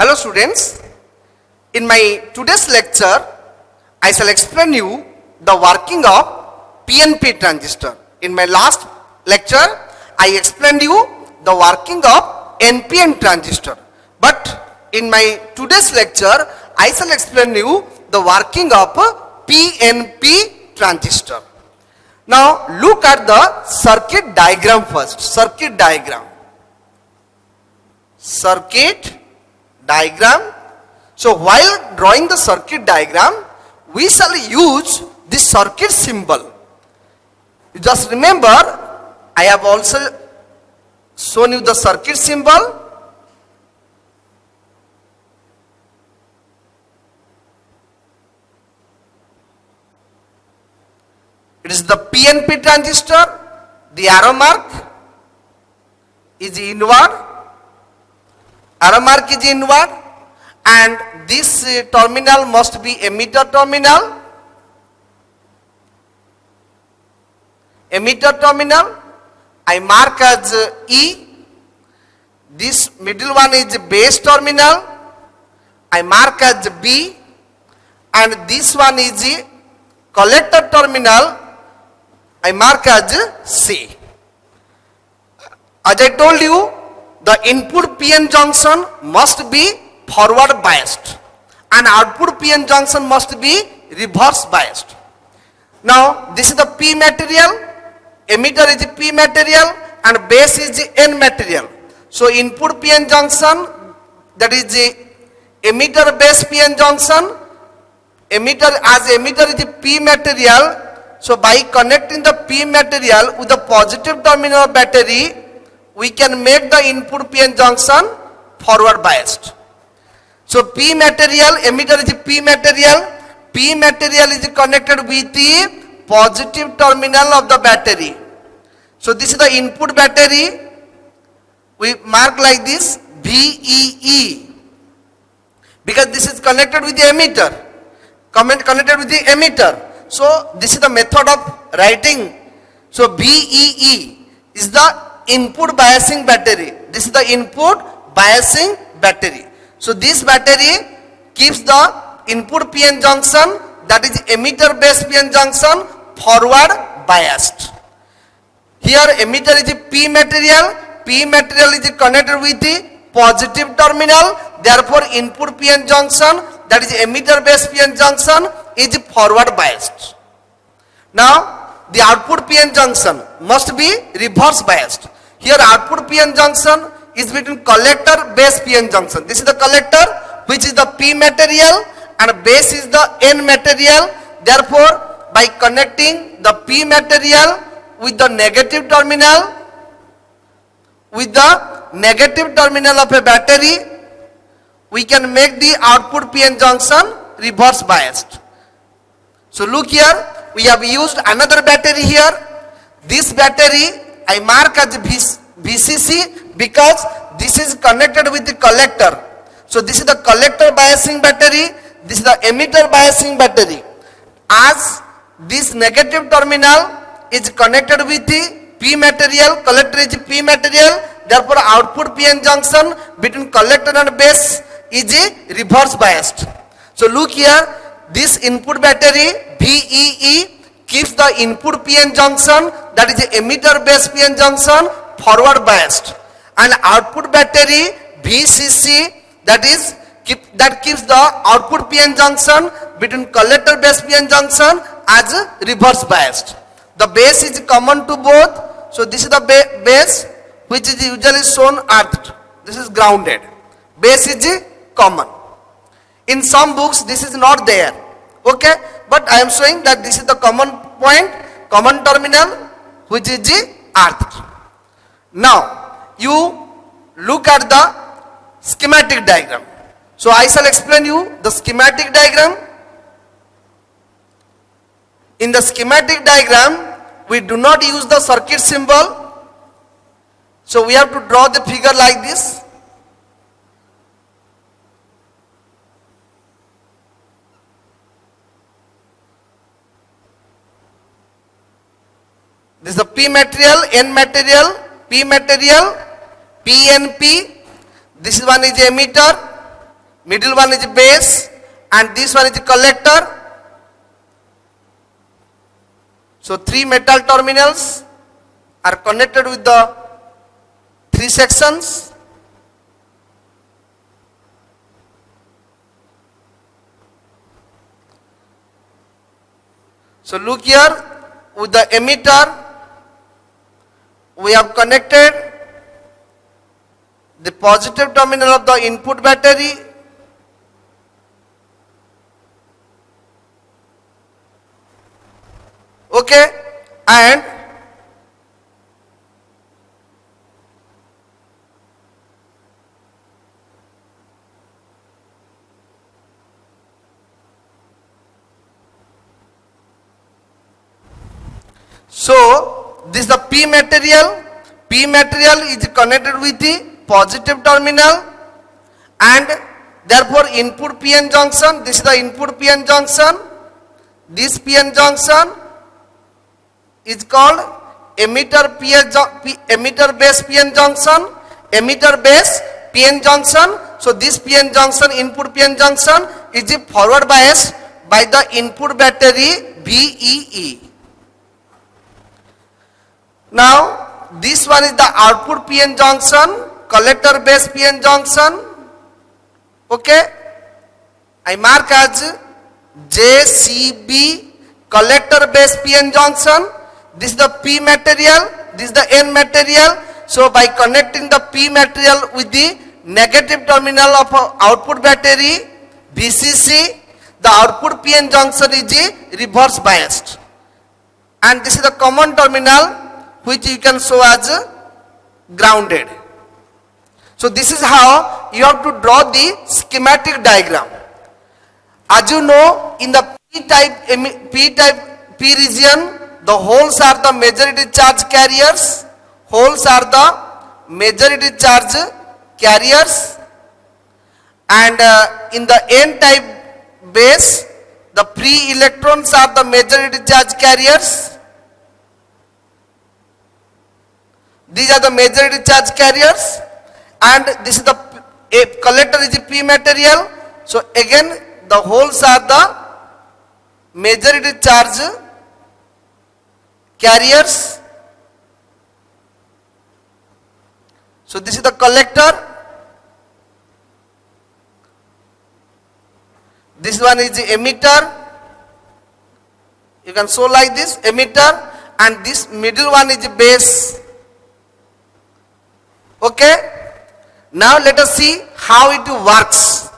Hello students, in my today's lecture, I shall explain you the working of PNP transistor. In my last lecture, I explained you the working of NPN transistor. But in my today's lecture, I shall explain you the working of PNP transistor. Now look at the circuit diagram first. Circuit diagram. So while drawing the circuit diagram, we shall use the circuit symbol. You just remember, I have also shown you the circuit symbol. It is the PNP transistor. The arrow mark is inward. Arrow mark is inward, and this terminal must be emitter terminal. Emitter terminal I mark as E. This middle one is base terminal. I mark as B, and this one is collector terminal. I mark as C. As I told you, the input PN junction must be forward biased and output PN junction must be reverse biased. Now this is the P material, emitter is P material and base is N material. So input PN junction, that is the emitter base PN junction, emitter is P material. So by connecting the P material with the positive terminal of battery, we can make the input PN junction forward biased. So P material, emitter is P material is connected with the positive terminal of the battery. So this is the input battery. We mark like this VEE because this is connected with the emitter. Connected with the emitter. So this is the method of writing. So VEE is the input biasing battery. This is the input biasing battery. So this battery keeps the input PN junction, that is emitter base PN junction, forward biased. Here emitter is P material is connected with the positive terminal, therefore input PN junction, that is emitter base PN junction, is forward biased. Now the output PN junction must be reverse biased. Here output PN junction is between collector base PN junction. This is the collector, which is the P material, and base is the N material. Therefore by connecting the P material with the negative terminal of a battery, we can make the output PN junction reverse biased. So look here, we have used another battery here. This battery I mark as VCC because this is connected with the collector. So this is the collector biasing battery, this is the emitter biasing battery. As this negative terminal is connected with the P material, collector is P material, therefore output PN junction between collector and base is reverse biased. So look here, this input battery VEE keeps the input PN junction, that is emitter base PN junction, forward biased, and output battery VCC, that keeps the output PN junction between collector base PN junction as reverse biased. The base is common to both, so this is the base which is usually shown earthed. This is grounded. Base is common. In some books this is not there. Okay, but I am showing that this is the common point, common terminal, which is the earthed. Now you look at the schematic diagram. So I shall explain you the schematic diagram. In the schematic diagram, we do not use the circuit symbol. So we have to draw the figure like this. This is the P material, N material, P material, PNP. This one is emitter, middle one is base, and this one is collector. So 3 metal terminals are connected with the 3 sections. So look here, with the emitter we have connected the positive terminal of the input battery okay, and so this is the P material. P material is connected with the positive terminal, and therefore input PN junction, this is the input PN junction. This PN junction is called emitter base PN junction, emitter base PN junction. So this PN junction, input PN junction, is forward biased by the input battery VEE. Now this one is the output PN junction, collector base PN junction. Okay, I mark as JCB, collector base PN junction. This is the P material, this is the N material. So by connecting the P material with the negative terminal of output battery VCC, the output PN junction is reverse biased, and this is the common terminal which you can show as grounded. So this is how you have to draw the schematic diagram. As you know, in the P region, the holes are the majority charge carriers. Holes are the majority charge carriers, and in the N-type base, the free electrons are the majority charge carriers. These are the majority charge carriers, and this is the collector is the P material. So again the holes are the majority charge carriers. So this is the collector. This one is the emitter. You can show like this, emitter, and this middle one is the base. Okay, now let us see how it works.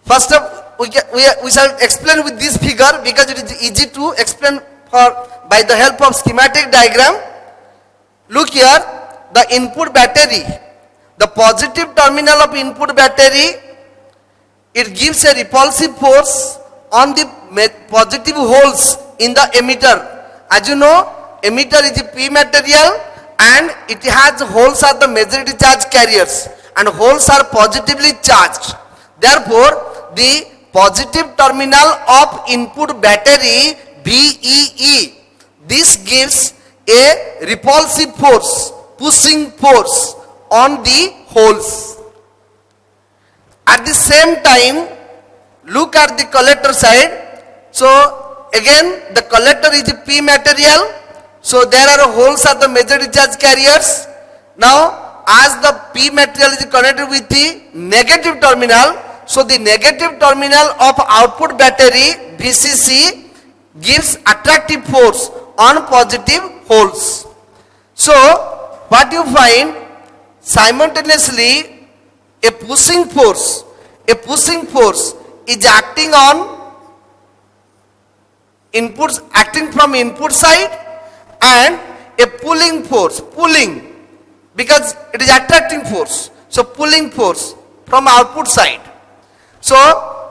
First up, we shall explain with this figure because it is easy to explain by the help of schematic diagram. Look here, the input battery, the positive terminal of input battery, it gives a repulsive force on the positive holes in the emitter. As you know, emitter is a P material, and it has holes are the majority charge carriers, and holes are positively charged. Therefore, the positive terminal of input battery VEE, this gives a repulsive force, pushing force on the holes. At the same time, look at the collector side. So again the collector is a P material. So there are holes are the majority charge carriers. Now as the P material is connected with the negative terminal, so the negative terminal of output battery VCC gives attractive force on positive holes. So what you find, simultaneously a pushing force is acting on inputs, acting from input side, and a pulling force, because it is attracting force, so pulling force from output side. So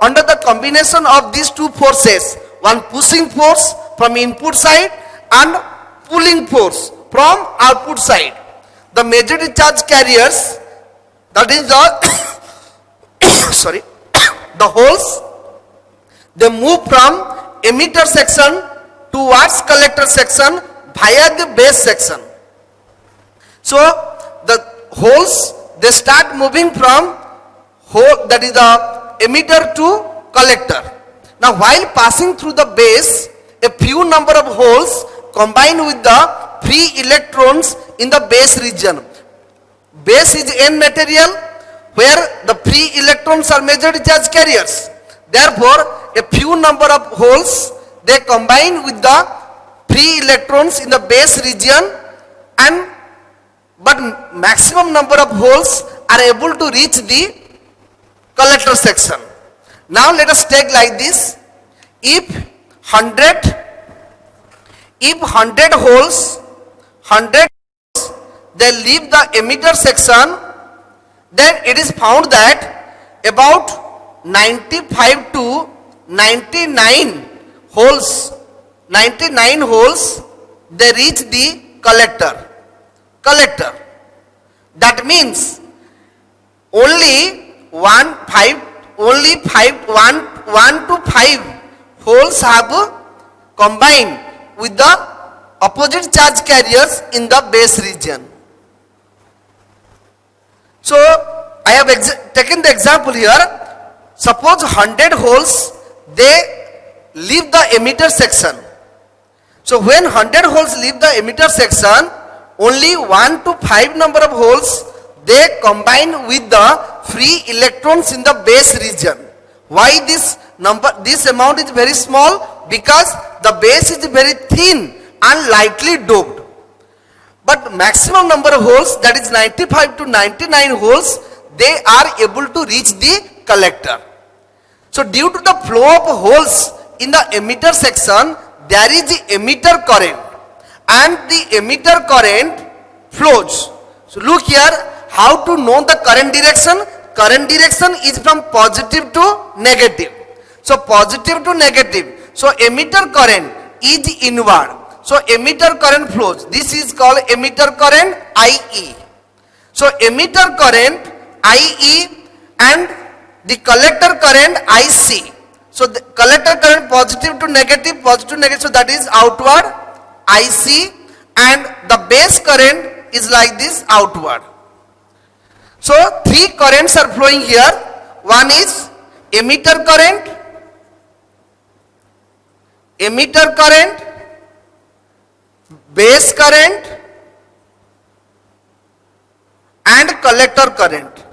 under the combination of these two forces, one pushing force from input side and pulling force from output side, the majority charge carriers, that is the sorry, the holes, they move from emitter section towards collector section via the base section. So the holes, they start moving from hole, that is the emitter to collector. Now while passing through the base, a few number of holes combine with the free electrons in the base region. Base is N material where the free electrons are measured charge carriers. Therefore, a few number of holes, they combine with the free electrons in the base region, and but maximum number of holes are able to reach the collector section. Now let us take like this. If 100 holes, they leave the emitter section, then it is found that about 95 to 99 holes, they reach the collector. That means only 1 to 5 holes have combined with the opposite charge carriers in the base region. So I have taken the example here. Suppose 100 holes, they leave the emitter section. So when 100 holes leave the emitter section, only 1 to 5 number of holes, they combine with the free electrons in the base region. Why this amount is very small? Because the base is very thin and lightly doped. But maximum number of holes, that is 95 to 99 holes, they are able to reach the collector. So due to the flow of holes in the emitter section, there is the emitter current, and the emitter current flows. So look here, how to know the current direction? Current direction is from positive to negative. So positive to negative. So emitter current is inward. So emitter current flows. This is called emitter current IE. So emitter current IE and the collector current IC. So the collector current positive to negative, so that is outward IC, and the base current is like this, outward. So three currents are flowing here. One is emitter current, base current, and collector current.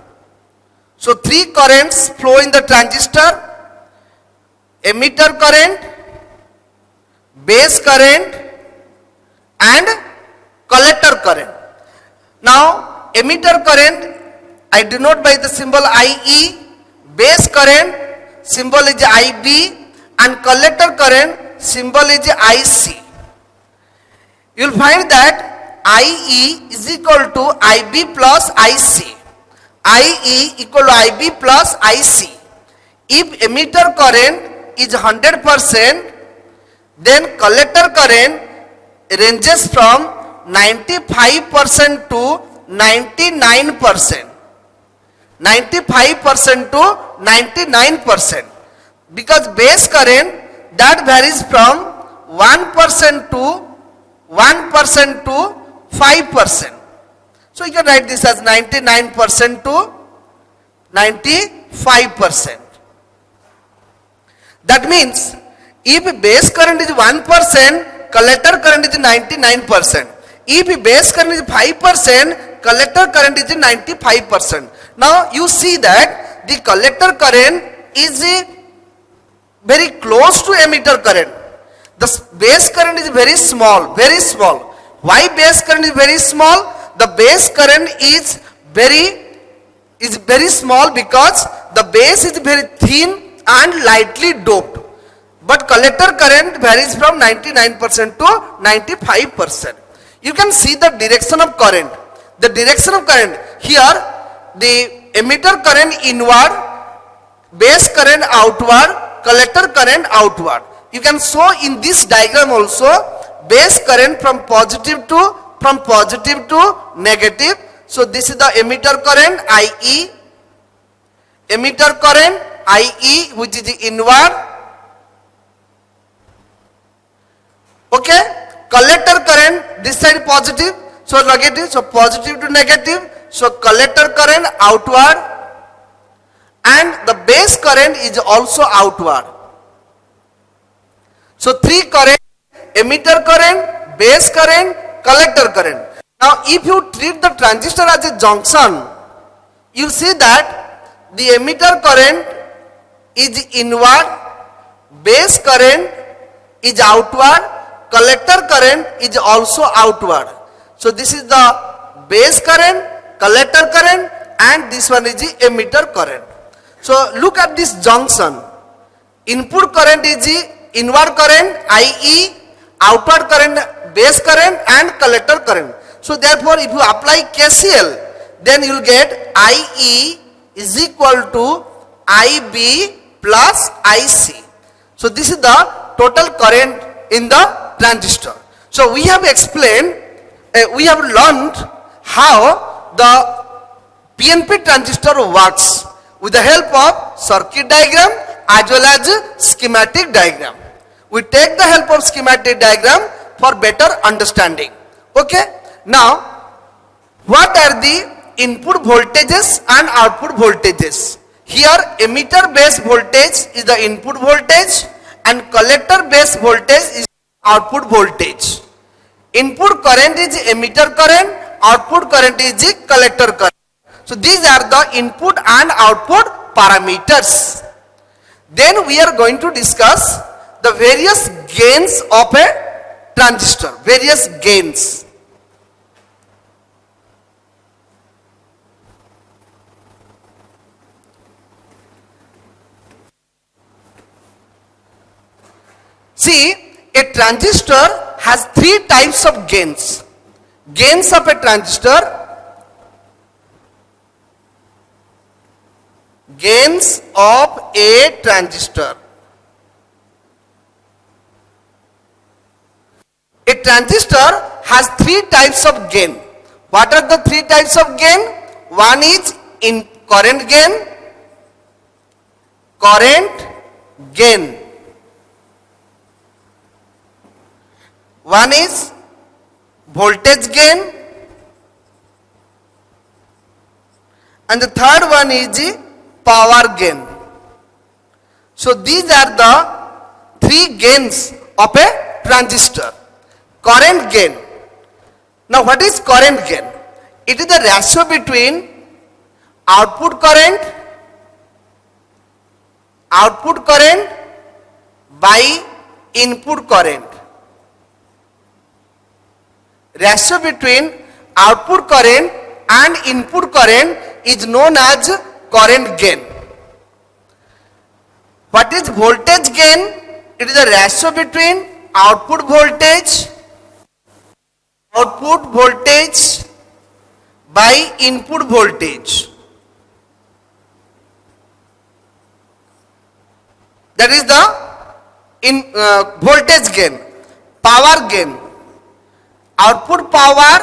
So three currents flow in the transistor: emitter current, base current, and collector current. Now emitter current I denote by the symbol IE, base current symbol is IB, and collector current symbol is IC. You will find that IE is equal to IB plus IC. IE equal to IB plus IC. If emitter current is 100%, then collector current ranges from 95% to 99%. 95% to 99%. Because base current, that varies from 1% to 5%. So you can write this as 99% to 95%. That means if base current is 1%, collector current is 99%. If base current is 5%, collector current is 95%. Now you see that the collector current is very close to emitter current. The base current is very small, very small. Why base current is very small? The base current is very small because the base is very thin and lightly doped. But collector current varies from 99% to 95%. You can see the direction of current. The direction of current here, the emitter current inward, base current outward, collector current outward. You can show in this diagram also base current from positive to negative. So this is the emitter current IE, emitter current IE, which is inward. Okay, collector current this side positive, so negative, so positive to negative. So collector current outward, and the base current is also outward. So three current: emitter current, base current, collector current. Now if you treat the transistor as a junction, you see that the emitter current is inward, base current is outward, collector current is also outward. So this is the base current, collector current, and this one is the emitter current. So look at this junction. Input current is the inward current, i.e. outward current, base current, and collector current. So therefore if you apply KCL, then you will get IE is equal to IB plus IC. So this is the total current in the transistor. So we have explained, we have learned how the PNP transistor works with the help of circuit diagram as well as schematic diagram. We take the help of schematic diagram for better understanding. Okay. Now, what are the input voltages and output voltages? Here emitter base voltage is the input voltage and collector base voltage is output voltage. Input current is emitter current, output current is the collector current. So these are the input and output parameters. Then we are going to discuss the various gains of a transistor, various gains. See, a transistor has three types of gains. Gains of a transistor, gains of a transistor. A transistor has three types of gain. What are the three types of gain? One is in current gain, one is voltage gain, and the third one is the power gain. So these are the three gains of a transistor. Current gain. Now what is current gain? It is the ratio between output current by input current. Ratio between output current and input current is known as current gain. What is voltage gain? It is the ratio between output voltage by input voltage. That is the voltage gain. Power gain. Output power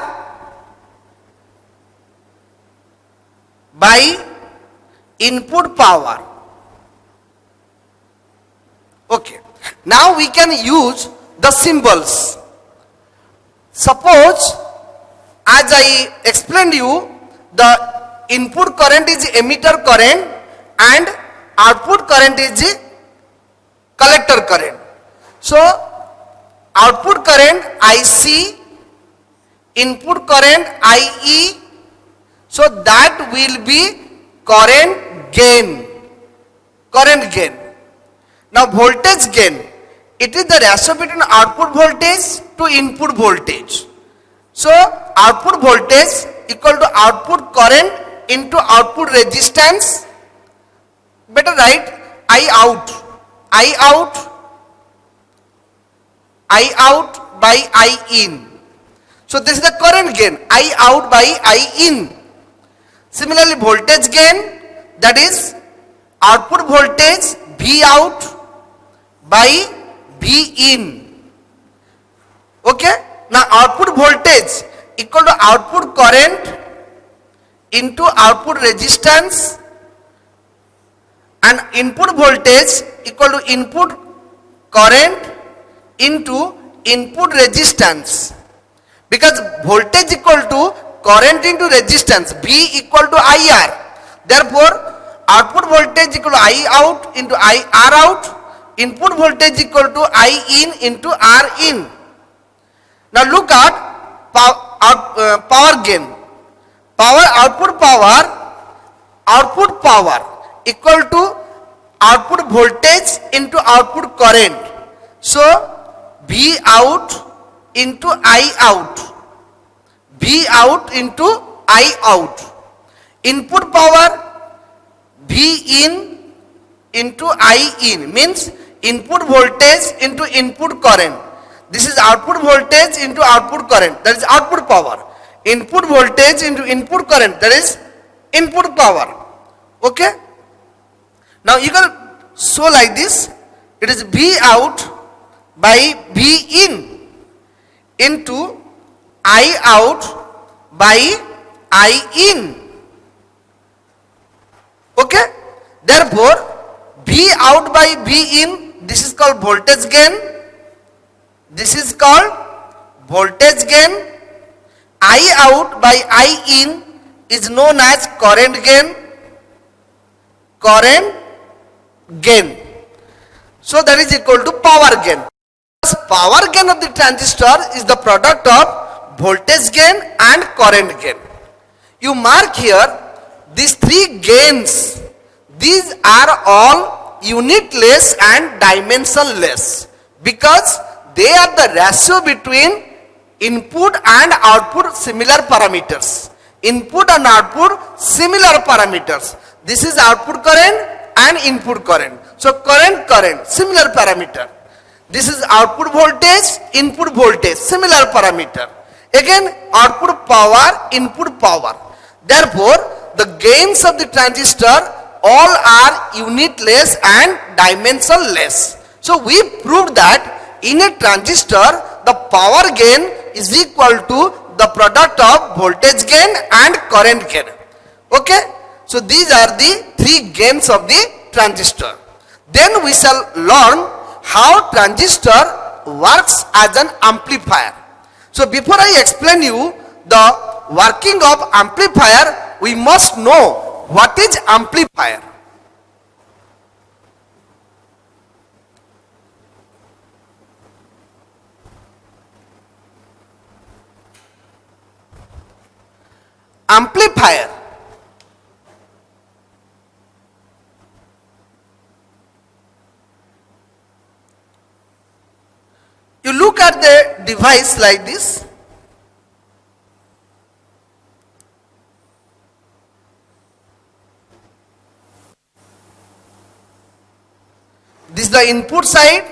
by input power. Okay. Now we can use the symbols. Suppose, as I explained you, the input current is emitter current and output current is the collector current. So output current IC, input current IE, so that will be current gain. Now voltage gain, it is the ratio between output voltage to input voltage. So output voltage equal to output current into output resistance. Better write I out by I in. So this is the current gain, I out by I in. Similarly voltage gain, that is output voltage V out by V in. Okay. Now output voltage equal to output current into output resistance, and input voltage equal to input current into input resistance, because voltage equal to current into resistance, V equal to IR. Therefore output voltage equal to I out into I R out, input voltage equal to I in into R in. Now look at power gain. Output power equal to output voltage into output current. So V out into I out, V out into I out. Input power V in into I in means input voltage into input current. This is output voltage into output current, that is output power. Input voltage into input current, that is input power. Okay. Now you can show like this. It is V out by V in into I out by I in. Okay. Therefore, V out by V in, this is called voltage gain. This is called voltage gain. I out by I in is known as current gain. Current gain. So that is equal to power gain. Power gain of the transistor is the product of voltage gain and current gain. You mark here these three gains. These are all unitless and dimensionless because they are the ratio between input and output similar parameters. Input and output similar parameters. This is output current and input current. So current similar parameter. This is output voltage, input voltage similar parameter. Again output power, input power. Therefore the gains of the transistor all are unitless and dimensionless. So we proved that in a transistor the power gain is equal to the product of voltage gain and current gain. Okay. So these are the three gains of the transistor. Then we shall learn how transistor works as an amplifier. So before I explain you the working of amplifier, we must know what is amplifier. Amplifier. You look at the device like this. This is the input side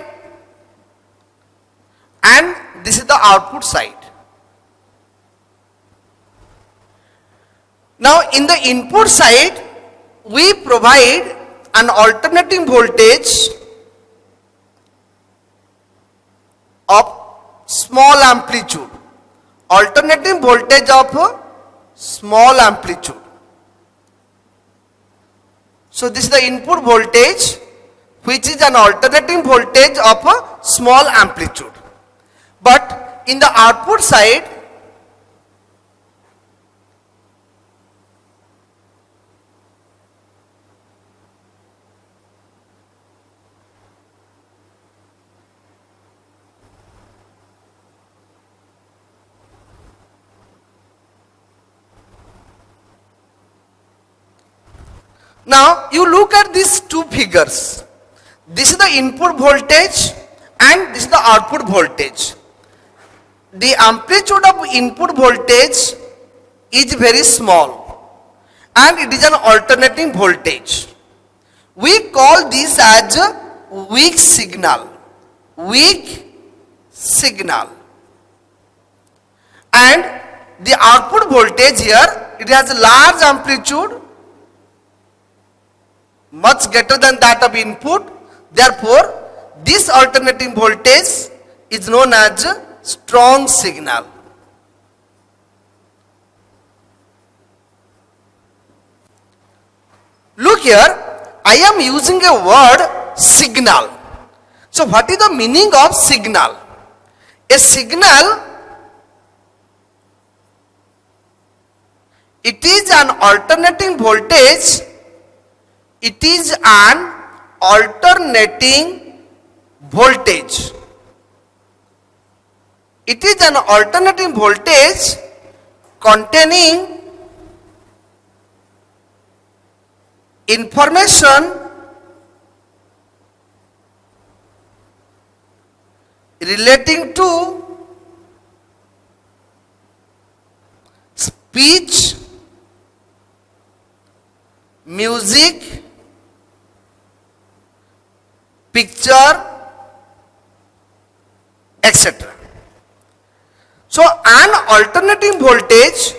and this is the output side. Now in the input side we provide an alternating voltage of small amplitude. Alternating voltage of small amplitude. So this is the input voltage which is an alternating voltage of a small amplitude. But in the output side now you look at these two figures. This is the input voltage and this is the output voltage. The amplitude of input voltage is very small and it is an alternating voltage. We call this as a weak signal. Weak signal. And the output voltage here, it has a large amplitude, much greater than that of input. Therefore, this alternating voltage is known as a strong signal. Look here, I am using a word signal. So what is the meaning of signal? A signal, it is an alternating voltage It is an alternating voltage. It is an alternating voltage containing information relating to speech, music, picture, etc. So an alternating voltage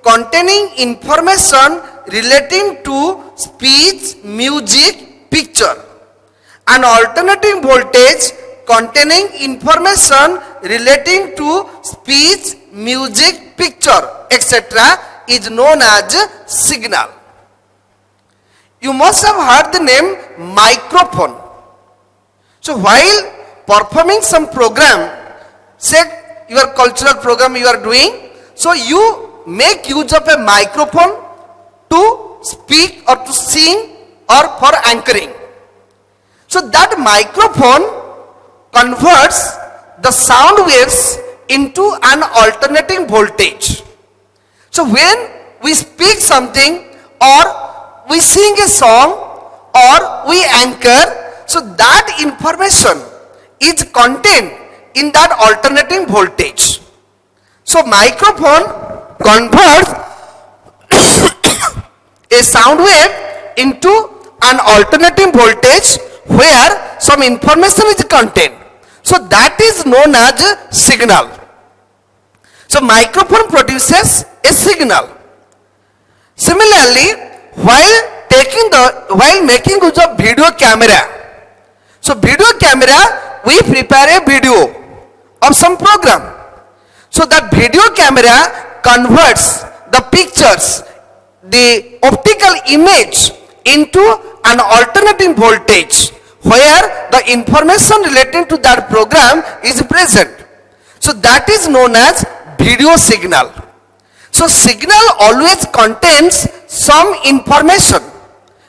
containing information relating to speech, music, picture. An alternating voltage containing information relating to speech, music, picture, etc. is known as signal. You must have heard the name microphone. So while performing some program, say your cultural program you are doing, so you make use of a microphone to speak or to sing or for anchoring. So that microphone converts the sound waves into an alternating voltage. So when we speak something or we sing a song or we anchor, so that information is contained in that alternating voltage. So microphone converts a sound wave into an alternating voltage where some information is contained. So that is known as signal. So microphone produces a signal. Similarly, while making use of video camera, so video camera, we prepare a video of some program. So that video camera converts the pictures, the optical image into an alternating voltage where the information relating to that program is present. So that is known as video signal. So signal always contains some information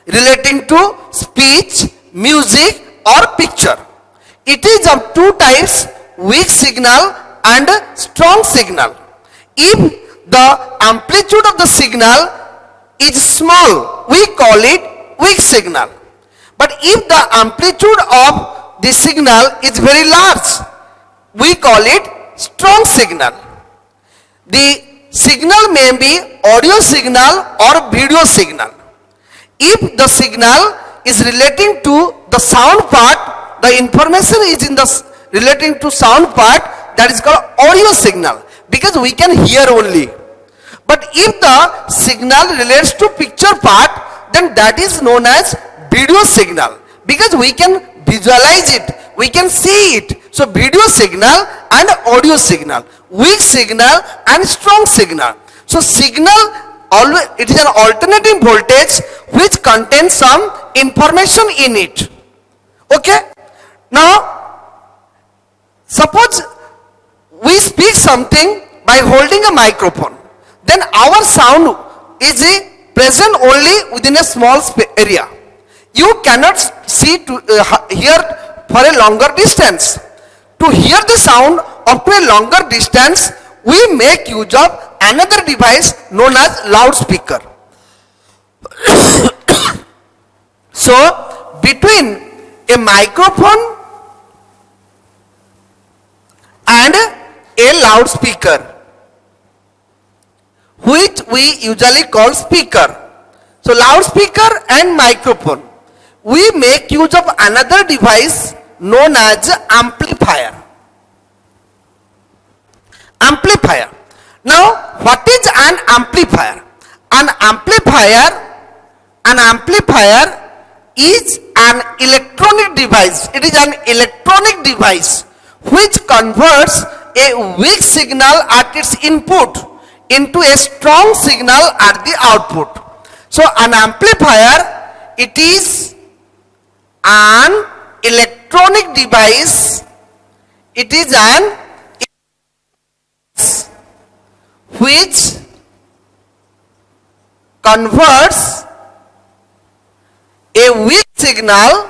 relating to speech, music or picture. It is of two types, weak signal and strong signal. If the amplitude of the signal is small, we call it weak signal. But if the amplitude of the signal is very large, we call it strong signal. The signal may be audio signal or video signal. If the signal is relating to the sound part, the information is in the relating to sound part, that is called audio signal, because we can hear only. But if the signal relates to picture part, then that is known as video signal, because we can visualize it, we can see it. So video signal and audio signal, weak signal and strong signal. So signal always, it is an alternating voltage which contains some information in it. Okay? Now, suppose we speak something by holding a microphone, then our sound is present only within a small area. You cannot see to hear for a longer distance. To hear the sound up to a longer distance, we make use of another device known as loudspeaker. So between a microphone and a loudspeaker, which we usually call speaker. So loudspeaker and microphone, we make use of another device known as amplifier. Amplifier. Now, what is an amplifier? An amplifier is an electronic device. It is an electronic device which converts a weak signal at its input into a strong signal at the output. So an amplifier, it is an electronic device. It is an which converts a weak signal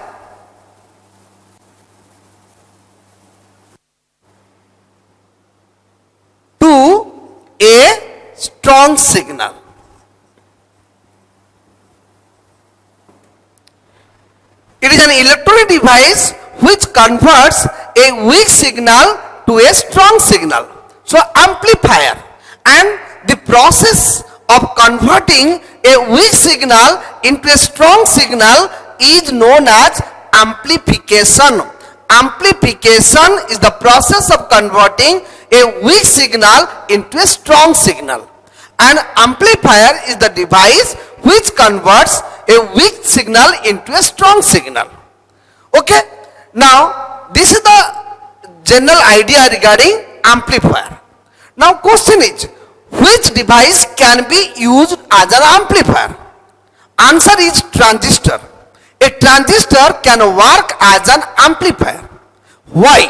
to a strong signal. It is an electronic device which converts a weak signal to a strong signal. So amplifier, and the process of converting a weak signal into a strong signal is known as amplification. Amplification is the process of converting a weak signal into a strong signal. An amplifier is the device which converts a weak signal into a strong signal. Okay, now this is the general idea regarding amplifier. Now question is, which device can be used as an amplifier? Answer is transistor. A transistor can work as an amplifier. Why?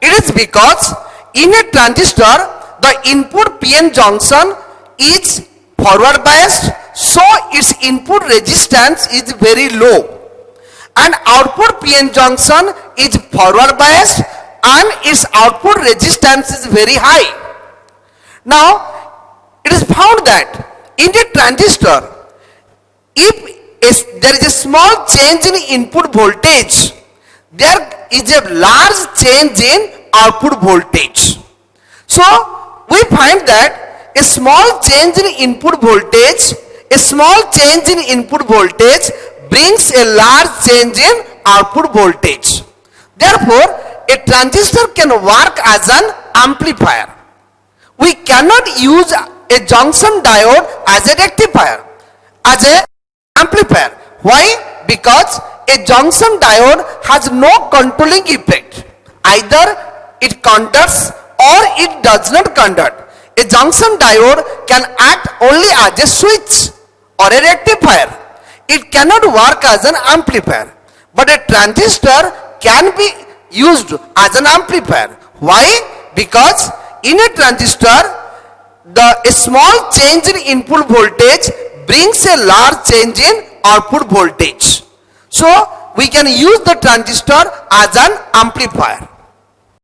It is because in a transistor the input PN junction is forward biased, so its input resistance is very low, and output PN junction is forward biased and its output resistance is very high. Now it is found that in a transistor, if there is a small change in input voltage, there is a large change in output voltage. So we find that a small change in input voltage, brings a large change in output voltage. Therefore, a transistor can work as an amplifier. We cannot use a junction diode as a rectifier, as an amplifier. Why? Because a junction diode has no controlling effect. Either it conducts or it does not conduct. A junction diode can act only as a switch or a rectifier. It cannot work as an amplifier. But a transistor can be used as an amplifier. Why? Because in a transistor, a small change in input voltage brings a large change in output voltage. So we can use the transistor as an amplifier.